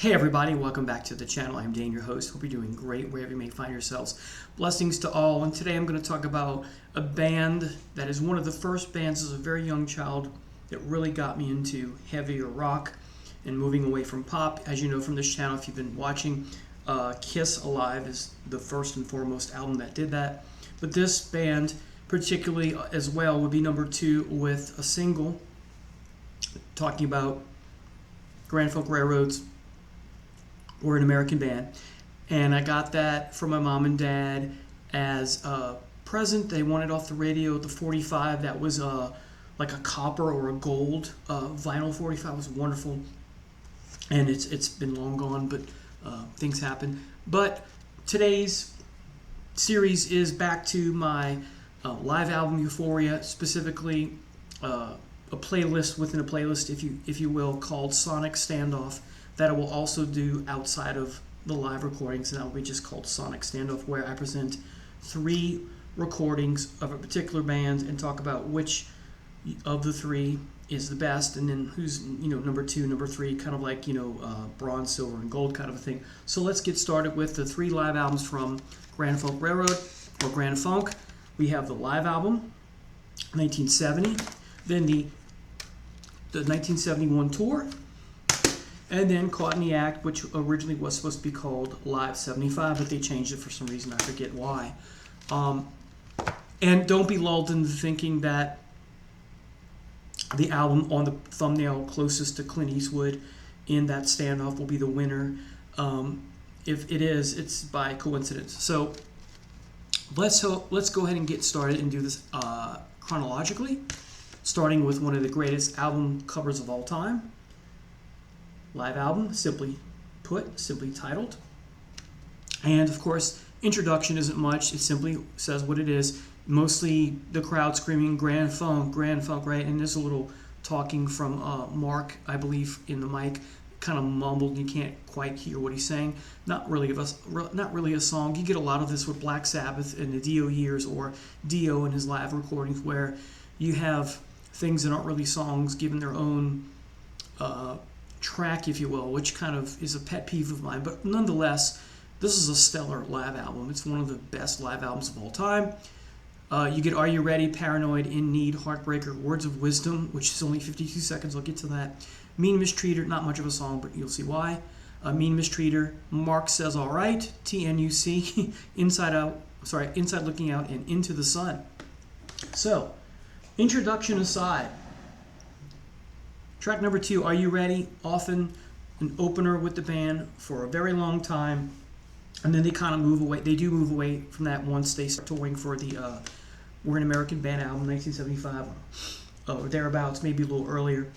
Hey everybody, welcome back to the channel. I'm Dan, your host. Hope you're doing great wherever you may find yourselves. Blessings to all. And today I'm going to talk about a band that is one of the first bands as a very young child that really got me into heavier rock and moving away from pop. As you know from this channel, if you've been watching, Kiss Alive is the first and foremost album that did that. But this band particularly as well would be number 2 with a single talking about Grand Funk Railroad's We're an American Band, and I got that from my mom and dad as a present. They wanted off the radio the 45 that was like a copper or a gold vinyl 45. It was wonderful, and it's been long gone, but things happen. But today's series is back to my live album Euphoria, specifically a playlist within a playlist, if you will, called Sonic Standoff, that I will also do outside of the live recordings, and that will be just called Sonic Standoff, where I present 3 recordings of a particular band and talk about which of the 3 is the best, and then who's number 2, number 3, kind of like bronze, silver, and gold kind of a thing. So let's get started with the 3 live albums from Grand Funk Railroad, or Grand Funk. We have the live album, 1970, then the 1971 tour, and then Caught in the Act, which originally was supposed to be called Live 75, but they changed it for some reason. I forget why. And don't be lulled into thinking that the album on the thumbnail closest to Clint Eastwood in that standoff will be the winner. If it is, it's by coincidence. So let's go ahead and get started and do this chronologically, starting with one of the greatest album covers of all time. Live album, simply put, simply titled. And of course, introduction isn't much. It simply says what it is. Mostly the crowd screaming Grand Funk, right? And there's a little talking from Mark, I believe, in the mic, kind of mumbled. You can't quite hear what he's saying. Not really a song. You get a lot of this with Black Sabbath in the Dio years, or Dio in his live recordings, where you have things that aren't really songs given their own track, if you will, which kind of is a pet peeve of mine. But nonetheless, this is a stellar live album. It's one of the best live albums of all time. You get Are You Ready, Paranoid, In Need, Heartbreaker, Words of Wisdom, which is only 52 seconds. I'll get to that. Mean Mistreater, not much of a song, but you'll see why. Mean Mistreater, Mark Says All Right, T.N.U.C, Inside Looking Out, and Into the Sun. So, introduction aside, track number 2, Are You Ready? Often an opener with the band for a very long time, and then they kind of move away. They do move away from that once they start touring for the We're an American Band album, 1975, or thereabouts, maybe a little earlier.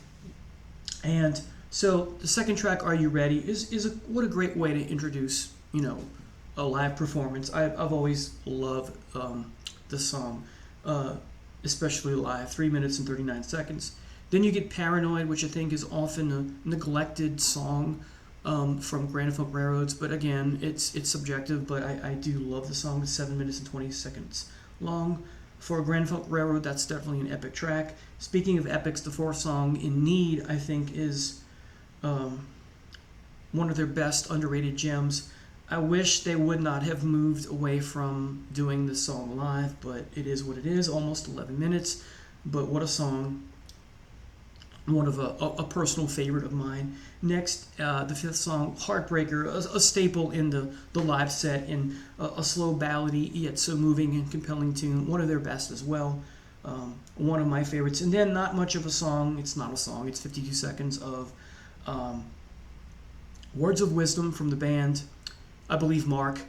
And so the second track, Are You Ready, is what a great way to introduce a live performance. I've always loved the song, especially live, 3 minutes and 39 seconds. Then you get Paranoid, which I think is often a neglected song from Grand Funk Railroads. But again, it's subjective, but I do love the song. It's 7 minutes and 20 seconds long. For Grand Funk Railroad, that's definitely an epic track. Speaking of epics, the 4th song, In Need, I think is one of their best underrated gems. I wish they would not have moved away from doing the song live, but it is what it is. Almost 11 minutes, but what a song. One of a personal favorite of mine. Next, the 5th song, Heartbreaker, a staple in the live set, and a slow ballady yet so moving and compelling tune. One of their best as well. One of my favorites. And then not much of a song. It's not a song. It's 52 seconds of Words of Wisdom from the band, I believe Mark.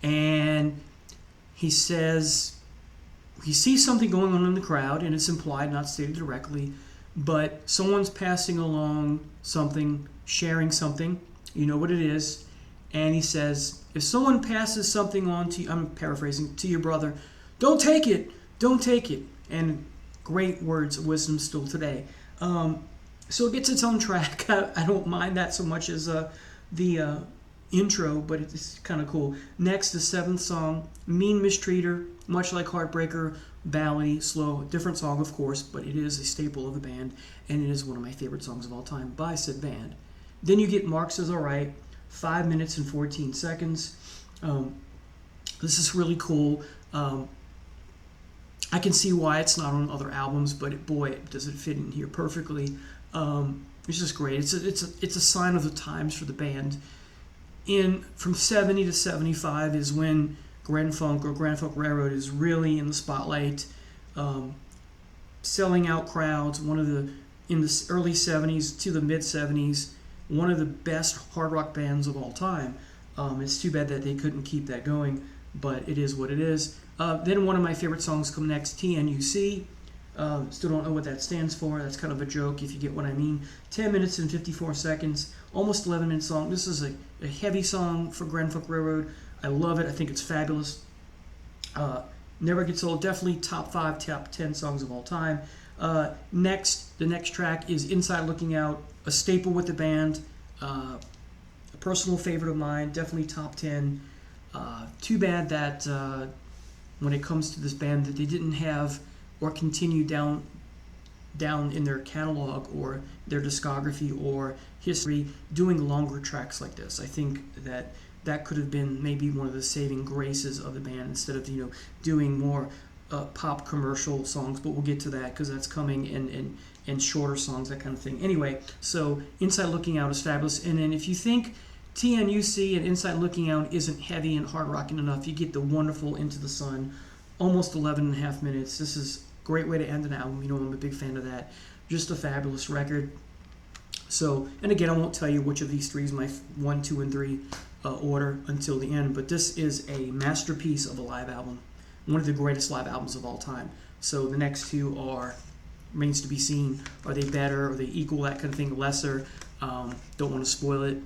And he says he sees something going on in the crowd, and it's implied, not stated directly, but someone's passing along something, sharing something, you know what it is, and he says, if someone passes something on to you, I'm paraphrasing, to your brother, don't take it, and great words of wisdom still today. So it gets its own track. I don't mind that so much as the intro, but it's kind of cool. Next, the 7th song, Mean Mistreater, much like Heartbreaker, ballady, slow, different song of course, but it is a staple of the band, and it is one of my favorite songs of all time by said band. Then you get Mark Says Alright, 5 minutes and 14 seconds. This is really cool. I can see why it's not on other albums, but boy, does it fit in here perfectly. It's just great. It's a sign of the times for the band. From 70 to 75 is when Grand Funk or Grand Funk Railroad is really in the spotlight, selling out crowds. In the early 70s to the mid 70s, one of the best hard rock bands of all time. It's too bad that they couldn't keep that going, but it is what it is. Then one of my favorite songs come next, T.N.U.C. Still don't know what that stands for. That's kind of a joke, if you get what I mean. 10 minutes and 54 seconds, almost 11-minute song. This is a heavy song for Grand Funk Railroad. I love it. I think it's fabulous. Never gets old. Definitely top 5, top 10 songs of all time. The next track is Inside Looking Out, a staple with the band, a personal favorite of mine, definitely top 10. Too bad that when it comes to this band that they didn't have or continue down in their catalog or their discography or history doing longer tracks like this. I think that could have been maybe one of the saving graces of the band instead of doing more pop commercial songs, but we'll get to that because that's coming and shorter songs, that kind of thing. Anyway, so Inside Looking Out is fabulous. And then if you think T.N.U.C. and Inside Looking Out isn't heavy and hard rocking enough, you get the wonderful Into the Sun, almost 11 and a half minutes. This is a great way to end an album. I'm a big fan of that. Just a fabulous record. So, and again, I won't tell you which of these three is my 1, 2, and 3 order until the end, but this is a masterpiece of a live album. One of the greatest live albums of all time. So the next two remains to be seen. Are they better? Are they equal? That kind of thing. Lesser. Don't want to spoil it.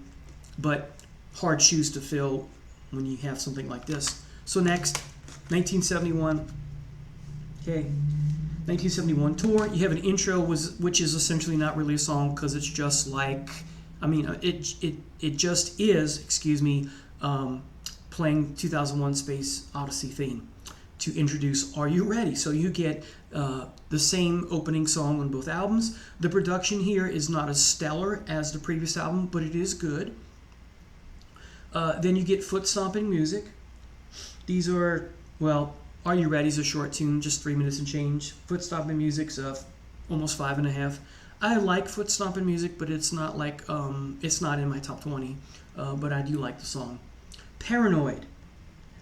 But hard shoes to fill when you have something like this. So next, 1971. Okay, 1971 tour. You have an intro, which is essentially not really a song because it's just like, it just is, playing 2001 Space Odyssey theme to introduce Are You Ready? So you get the same opening song on both albums. The production here is not as stellar as the previous album, but it is good. Then you get foot stomping music. These are, Are You Ready is a short tune, just 3 minutes and change. Foot stomping music's almost 5.5. I like foot stomping music, but it's not like, it's not in my top 20, but I do like the song. Paranoid.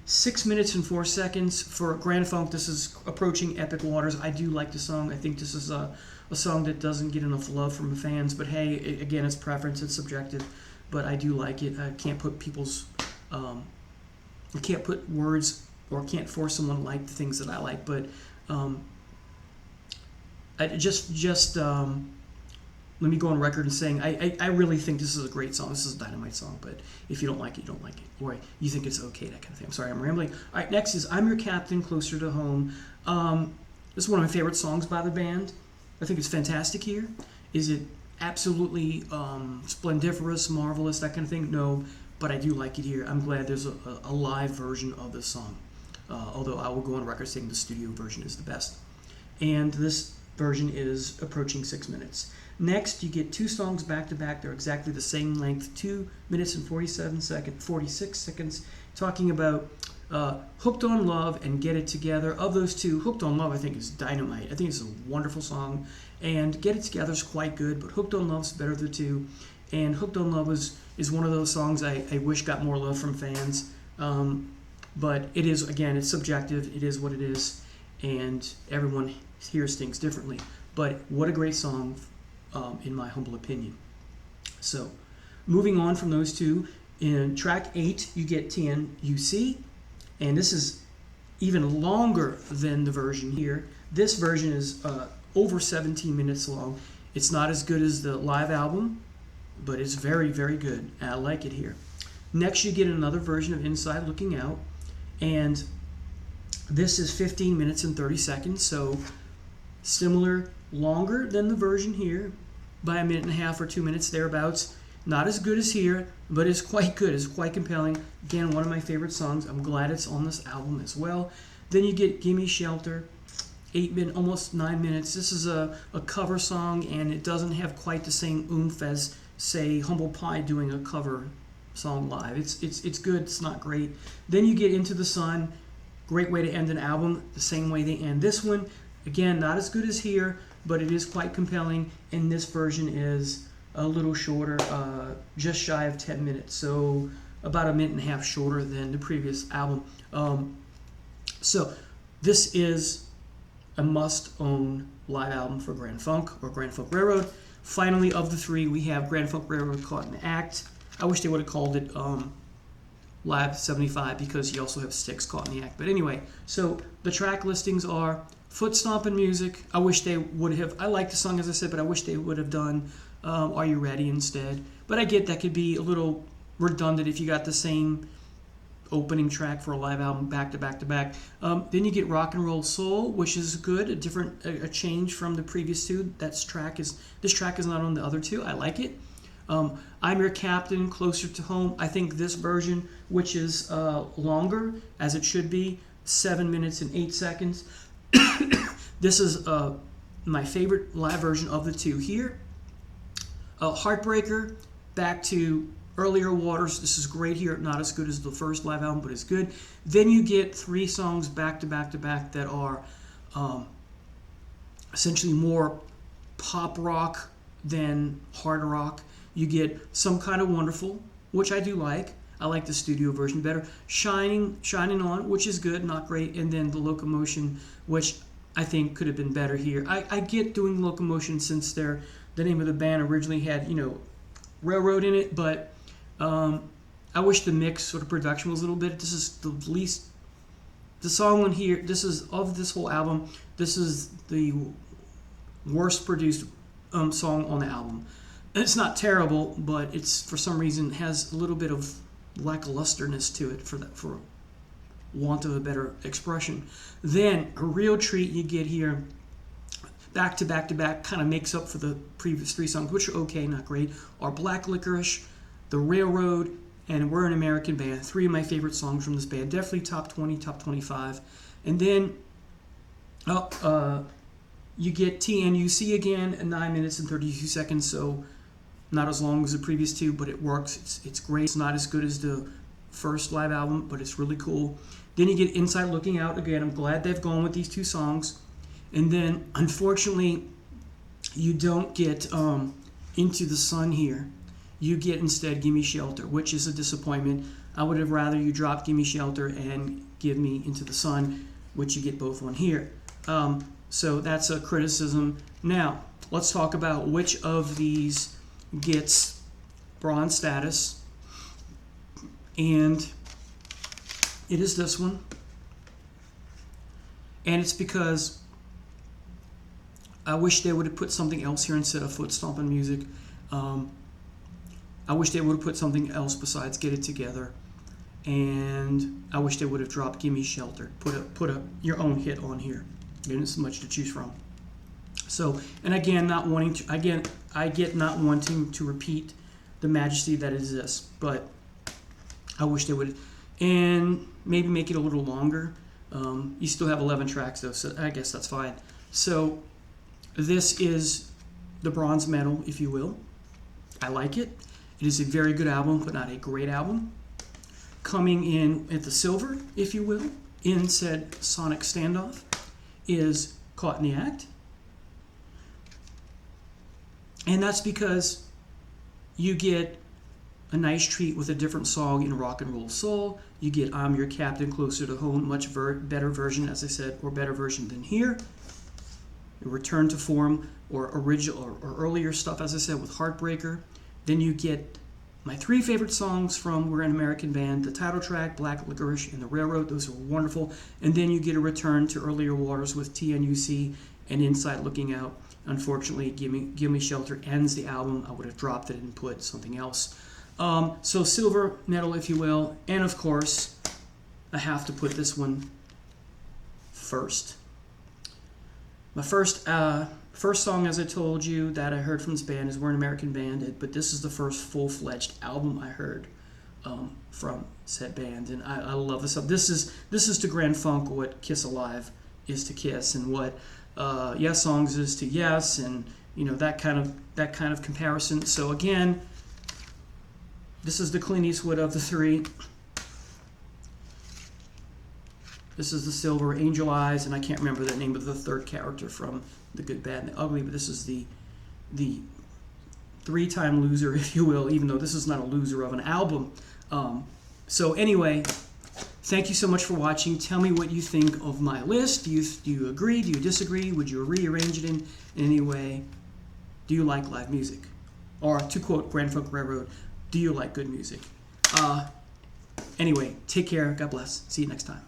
6 minutes and 4 seconds. For Grand Funk, this is approaching epic waters. I do like the song. I think this is a song that doesn't get enough love from the fans, but hey, again, it's preference, it's subjective, but I do like it. I can't put I can't put words or can't force someone to like the things that I like, but let me go on record and saying I really think this is a great song. This is a dynamite song, but if you don't like it, you don't like it. Or you think it's okay, that kind of thing. I'm sorry, I'm rambling. All right, next is I'm Your Captain, Closer to Home. This is one of my favorite songs by the band. I think it's fantastic here. Is it absolutely splendiferous, marvelous, that kind of thing? No, but I do like it here. I'm glad there's a live version of this song, although I will go on record saying the studio version is the best. And this version is approaching 6 minutes. Next, you get two songs back to back. They're exactly the same length, 2 minutes and 46 seconds, talking about Hooked on Love and Get It Together. Of those two, Hooked on Love I think is dynamite. I think it's a wonderful song, and Get It Together is quite good, but Hooked on Love's better of the two. And Hooked on Love is one of those songs I wish got more love from fans. But it is, again, it's subjective. It is what it is, and everyone hears things differently. But what a great song, in my humble opinion. So, moving on from those two, in track 8, you get T.N.U.C, and this is even longer than the version here. This version is over 17 minutes long. It's not as good as the live album, but it's very, very good. I like it here. Next, you get another version of Inside Looking Out, and this is 15 minutes and 30 seconds, so similar, longer than the version here by a minute and a half or 2 minutes thereabouts. Not as good as here, but it's quite good. It's quite compelling. Again, one of my favorite songs. I'm glad it's on this album as well. Then you get Gimme Shelter, 8 minutes, almost 9 minutes. This is a cover song, and it doesn't have quite the same oomph as, say, Humble Pie doing a cover song live. It's good. It's not great. Then you get Into the Sun. Great way to end an album. The same way they end this one. Again, not as good as here, but it is quite compelling. And this version is a little shorter, just shy of 10 minutes. So about a minute and a half shorter than the previous album. So this is a must-own live album for Grand Funk or Grand Funk Railroad. Finally, of the three, we have Grand Funk Railroad Caught in the Act. I wish they would have called it Live 75 because you also have Styx Caught in the Act. But anyway, so the track listings are Foot Stompin' Music. I wish they would have, I like the song as I said, but I wish they would have done Are You Ready instead. But I get that could be a little redundant if you got the same opening track for a live album back to back to back. Then you get Rock and Roll Soul, which is good, a change from the previous two. This track is not on the other two. I like it. I'm Your Captain, Closer to Home. I think this version, which is longer as it should be, 7 minutes and 8 seconds. This is my favorite live version of the two here. Heartbreaker, back to earlier waters. This is great here. Not as good as the first live album, but it's good. Then you get 3 songs back to back to back that are essentially more pop rock than hard rock. You get Some Kind of Wonderful, which I do like. I like the studio version better. Shining On, which is good, not great. And then The Locomotion, which I think could have been better here. I get doing Locomotion since the name of the band originally had, Railroad in it, but I wish the mix sort of production was a little bit. This is the song on here, of this whole album, this is the worst produced song on the album. It's not terrible, but it's for some reason has a little bit of lacklusterness to it, for want of a better expression. Then a real treat you get here, back to back to back, kind of makes up for the previous 3 songs, which are okay, not great, are Black Licorice, The Railroad, and We're an American Band. 3 of my favorite songs from this band, definitely top 20, top 25. And then you get T.N.U.C. again at 9 minutes and 32 seconds, so not as long as the previous 2, but it works. It's great. It's not as good as the first live album, but it's really cool. Then you get Inside Looking Out. Again, I'm glad they've gone with these 2 songs. And then, unfortunately, you don't get Into the Sun here. You get instead Gimme Shelter, which is a disappointment. I would have rather you drop Gimme Shelter and give me Into the Sun, which you get both on here. So that's a criticism. Now, let's talk about which of these gets bronze status. And it is this one. And it's because I wish they would have put something else here instead of Foot Stompin' Music. I wish they would have put something else besides Get It Together. And I wish they would have dropped Gimme Shelter. Put your own hit on here. There isn't so much to choose from. So, and again, I get not wanting to repeat the majesty that is this, but I wish they would, and maybe make it a little longer. You still have 11 tracks though, so I guess that's fine. So this is the bronze medal, if you will. I like it. It is a very good album, but not a great album. Coming in at the silver, if you will, in said Sonic Standoff, is Caught in the Act. And that's because you get a nice treat with a different song in Rock and Roll Soul. You get I'm Your Captain, Closer to Home, much better version, as I said, or better version than here. A return to form or original or earlier stuff, as I said, with Heartbreaker. Then you get my 3 favorite songs from We're an American Band, the title track, Black Licorice, and The Railroad. Those are wonderful. And then you get a return to earlier waters with T.N.U.C. and Inside Looking Out. Unfortunately, Give Me Shelter ends the album. I would have dropped it and put something else. So silver medal, if you will. And of course, I have to put this one first. My first song, as I told you, that I heard from this band is We're an American Band, but this is the first full-fledged album I heard from said band, and I love this. This is to Grand Funk what Kiss Alive is to Kiss, and what Yes Songs is to Yes, and that kind of comparison. So again, this is the Clint Eastwood of the three. This is the silver, Angel Eyes, and I can't remember the name of the third character from The Good, Bad, and the Ugly, but this is the three-time loser, if you will, even though this is not a loser of an album. So anyway, thank you so much for watching. Tell me what you think of my list. Do you agree? Do you disagree? Would you rearrange it in any way? Do you like live music? Or to quote Grand Funk Railroad, do you like good music? Anyway, take care. God bless. See you next time.